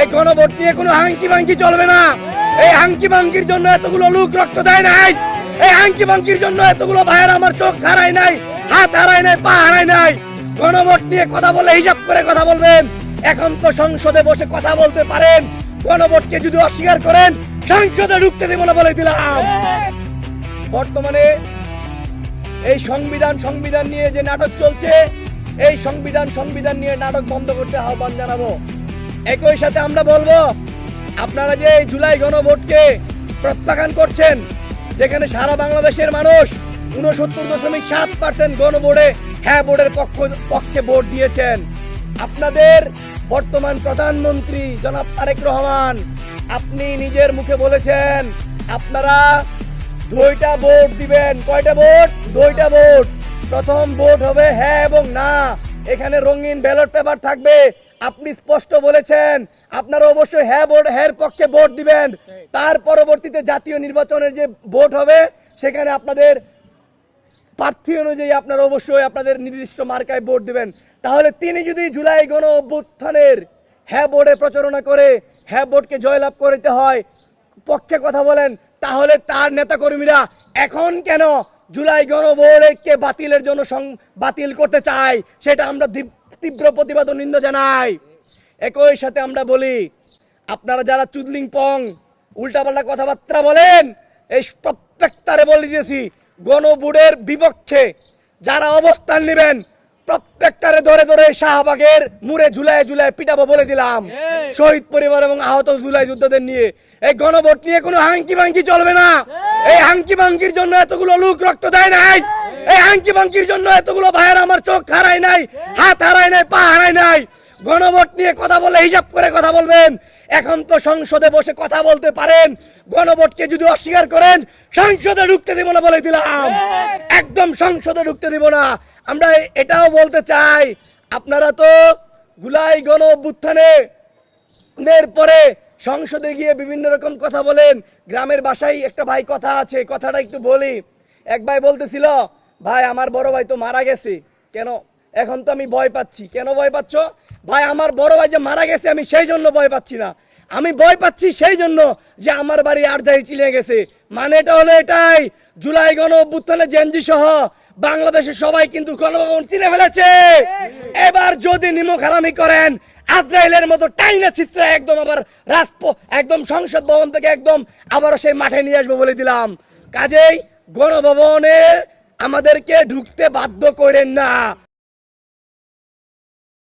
এই গণভোট নিয়ে কোনো হাঙ্কি ভাঙ্কি চলবে না। এই হাঙ্কি ভাঙ্কির জন্য এতগুলো লোক রক্ত দেয় নাই। এই হাঙ্কি ভাঙ্কির জন্য এতগুলো ভাইয়ের আমার চোখ হারায় নাই, হাত হারায় নাই, পা হারায় নাই। গণভোট নিয়ে কথা বলে হিসাব করে কথা বলবেন। এখন তো সংসদে বসে কথা বলতে পারেন। গণভোটকে যদি অস্বীকার করেন সংসদে ঢুকতে দেব না বলে দিলাম। বর্তমানে এই সংবিধান নিয়ে যে নাটক চলছে, এই সংবিধান নিয়ে নাটক বন্ধ করতে আহ্বান জানাবো। একই সাথে আমরা বলবো, আপনারা যে এই জুলাই গণভোটকে প্রত্যাখ্যান করছেন, যেখানে সারা বাংলাদেশের মানুষ 69.7% গণভোটে হ্যাঁ ভোটের পক্ষে ভোট দিয়েছেন। আপনাদের বর্তমান প্রধানমন্ত্রী জনাব তারেক রহমান, আপনি নিজের মুখে বলেছেন আপনারা 2টা ভোট দিবেন। কয়টা ভোট? 2টা ভোট। প্রথম ভোট হবে হ্যাঁ এবং না। এখানে রঙিন ব্যালট পেপার থাকবে। আপনি স্পষ্ট বলেছেন আপনারা অবশ্যই হ্যাঁ পক্ষে ভোট দিবেন। তার পরবর্তীতে জাতীয় নির্বাচনের যে ভোট হবে সেখানে আপনাদের প্রার্থী অনুযায়ী আপনারা অবশ্যই আপনাদের নির্দিষ্ট মার্কায় ভোট দিবেন। তাহলে তিনি যদি জুলাই গণ অভ্যুত্থানের হ্যাঁ ভোটে প্রচারণা করে হ্যাঁ ভোটকে জয়লাভ করতে হয় পক্ষে কথা বলেন, তাহলে তার নেতাকর্মীরা এখন কেন জুলাই গণভোটকে বাতিলের জন্য বাতিল করতে চায়, সেটা আমরা তীব্র প্রতিবাদ ও নিন্দা জানাই। একই সাথে আমরা বলি, আপনারা যারা চুদলিং পং উল্টাপাল্টা কথাবার্তা বলেন, এই প্রত্যেকটারে বলে দিয়েছি গণভোটের বিপক্ষে যারা অবস্থান নেবেন প্রত্যেকটারে ধরে ধরে শাহবাগের মুড়ে ঝুলায় পিটাবো বলে দিলাম। শহীদ পরিবার এবং আহত জুলাই যোদ্ধাদের নিয়ে এই গণভোট নিয়ে কোনো হাঙ্কি ভাঙ্কি চলবে না। এই হাঙ্কি ভাঙ্কির জন্য এতগুলো লোক রক্ত দেয় নাই। এই হাঙ্কি ভাঙ্কির জন্য এতগুলো ভাইয়ের আমার চোখ হারায় নাই, হাত হারায় নাই, পা হারায় নাই। গণভোট নিয়ে কথা বলে হিসাব করে কথা বলবেন। এখন তো সংসদে বসে কথা বলতে পারেন। গণভোটকে যদি অস্বীকার করেন সংসদে ঢুকতে দিব না বলে দিলাম। একদম সংসদে ঢুকতে দিব না। আমরা এটাও বলতে চাই, আপনারা তো জুলাই গণ অভ্যুত্থানের পরে সংসদে গিয়ে বিভিন্ন রকম কথা বলেন। গ্রামের বাসায় একটা ভাই কথা আছে, কথাটা একটু বলি। এক ভাই বলতেছিল, ভাই আমার বড় ভাই তো মারা গেছে, কেন এখন তো আমি ভয় পাচ্ছি। কেন ভয় পাচ্ছ? ভাই আমার বড় ভাই যে মারা গেছে আমি সেই জন্য ভয় পাচ্ছি না, আমি ভয় পাচ্ছি সেই জন্য যে আমার বাড়ি আরজাই চিনে গেছে। মানেটা হলো এটাই, জুলাই গণ অভ্যুত্থানে জেনজি সহ বাংলাদেশের সবাই কিন্তু গণভবন চিনে ফেলেছে। এবার যদি নিমুখারামি করেন আজরাইলের মতো টাইনা চিত্রা একদম আবার একদম সংসদ ভবন থেকে একদম আবার সেই মাঠে নিয়ে আসবো বলে দিলাম। কাজেই গণভবনে আমাদেরকে ঢুকতে বাধ্য করেন না।